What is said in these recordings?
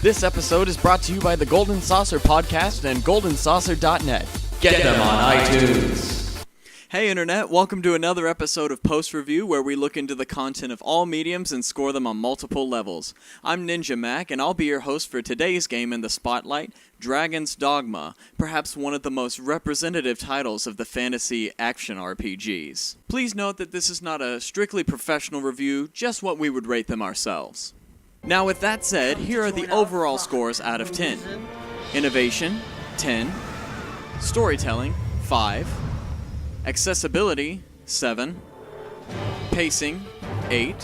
This episode is brought to you by the Golden Saucer Podcast and GoldenSaucer.net. Get them on iTunes. Hey Internet, welcome to another episode of Post Review where we look into the content of all mediums and score them on multiple levels. I'm Ninja Mac and I'll be your host for today's game in the spotlight, Dragon's Dogma, perhaps one of the most representative titles of the fantasy action RPGs. Please note that this is not a strictly professional review, just what we would rate them ourselves. Now with that said, here are the overall scores out of 10. Innovation, 10. Storytelling, 5. Accessibility, 7. Pacing, 8.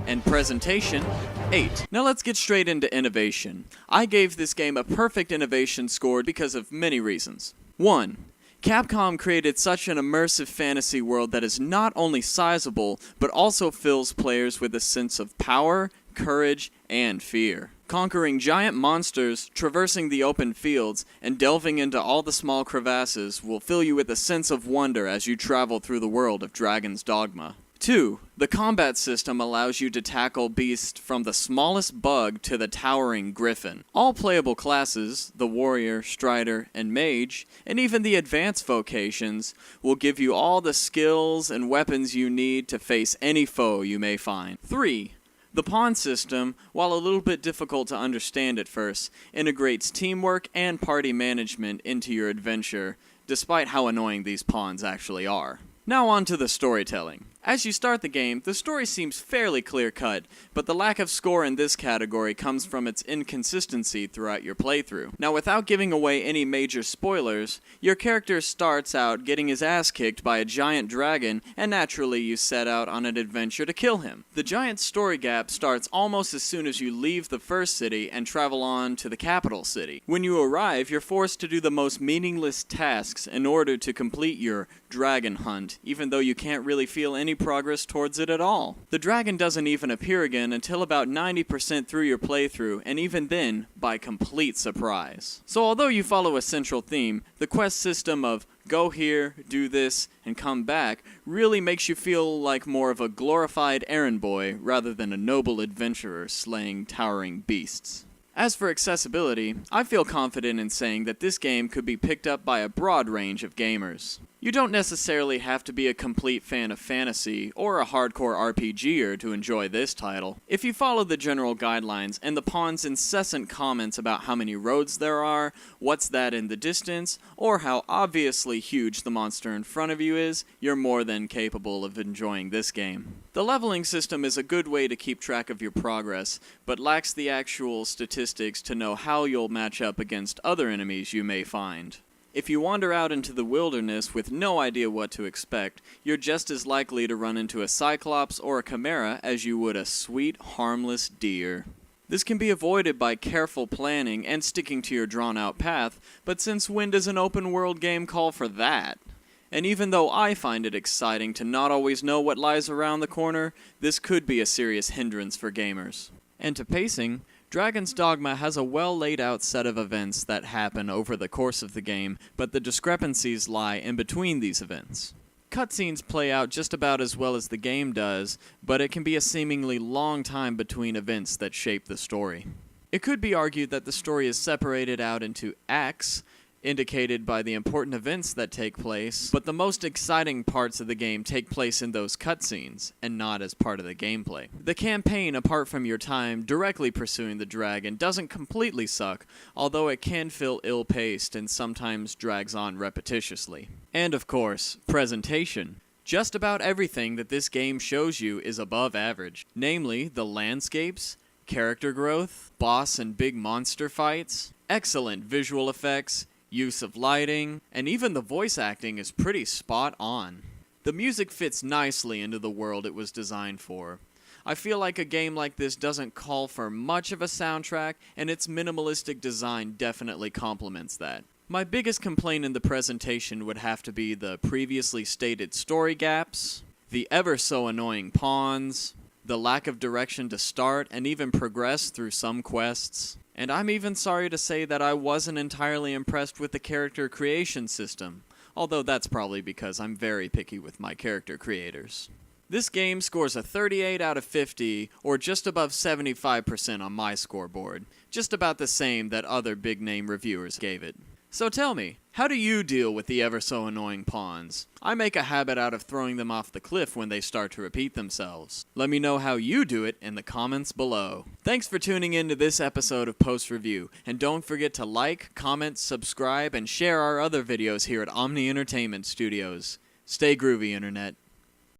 And presentation, 8. Now let's get straight into innovation. I gave this game a perfect innovation score because of many reasons. 1. Capcom created such an immersive fantasy world that is not only sizable, but also fills players with a sense of power, courage, and fear. Conquering giant monsters, traversing the open fields, and delving into all the small crevasses will fill you with a sense of wonder as you travel through the world of Dragon's Dogma. 2. The combat system allows you to tackle beasts from the smallest bug to the towering griffin. All playable classes, the warrior, strider, and mage, and even the advanced vocations, will give you all the skills and weapons you need to face any foe you may find. 3. The pawn system, while a little bit difficult to understand at first, integrates teamwork and party management into your adventure, despite how annoying these pawns actually are. Now on to the storytelling. As you start the game, the story seems fairly clear-cut, but the lack of score in this category comes from its inconsistency throughout your playthrough. Now, without giving away any major spoilers, your character starts out getting his ass kicked by a giant dragon, and naturally you set out on an adventure to kill him. The giant story gap starts almost as soon as you leave the first city and travel on to the capital city. When you arrive, you're forced to do the most meaningless tasks in order to complete your dragon hunt, even though you can't really feel any progress towards it at all. The dragon doesn't even appear again until about 90% through your playthrough, and even then, by complete surprise. So although you follow a central theme, the quest system of go here, do this, and come back really makes you feel like more of a glorified errand boy rather than a noble adventurer slaying towering beasts. As for accessibility, I feel confident in saying that this game could be picked up by a broad range of gamers. You don't necessarily have to be a complete fan of fantasy or a hardcore RPGer to enjoy this title. If you follow the general guidelines and the pawn's incessant comments about how many roads there are, what's that in the distance, or how obviously huge the monster in front of you is, you're more than capable of enjoying this game. The leveling system is a good way to keep track of your progress, but lacks the actual statistics to know how you'll match up against other enemies you may find. If you wander out into the wilderness with no idea what to expect, you're just as likely to run into a cyclops or a chimera as you would a sweet, harmless deer. This can be avoided by careful planning and sticking to your drawn-out path, but since when does an open-world game call for that? And even though I find it exciting to not always know what lies around the corner, this could be a serious hindrance for gamers. And to pacing, Dragon's Dogma has a well-laid-out set of events that happen over the course of the game, but the discrepancies lie in between these events. Cutscenes play out just about as well as the game does, but it can be a seemingly long time between events that shape the story. It could be argued that the story is separated out into acts, indicated by the important events that take place, but the most exciting parts of the game take place in those cutscenes, and not as part of the gameplay. The campaign, apart from your time directly pursuing the dragon, doesn't completely suck, although it can feel ill-paced and sometimes drags on repetitiously. And of course, presentation. Just about everything that this game shows you is above average, namely the landscapes, character growth, boss and big monster fights, excellent visual effects, use of lighting, and even the voice acting is pretty spot on. The music fits nicely into the world it was designed for. I feel like a game like this doesn't call for much of a soundtrack, and its minimalistic design definitely complements that. My biggest complaint in the presentation would have to be the previously stated story gaps, the ever so annoying pawns, the lack of direction to start and even progress through some quests. And I'm even sorry to say that I wasn't entirely impressed with the character creation system, although that's probably because I'm very picky with my character creators. This game scores a 38 out of 50, or just above 75% on my scoreboard. Just about the same that other big-name reviewers gave it. So tell me, how do you deal with the ever-so-annoying pawns? I make a habit out of throwing them off the cliff when they start to repeat themselves. Let me know how you do it in the comments below. Thanks for tuning in to this episode of Post Review, and don't forget to like, comment, subscribe, and share our other videos here at Omni Entertainment Studios. Stay groovy, Internet.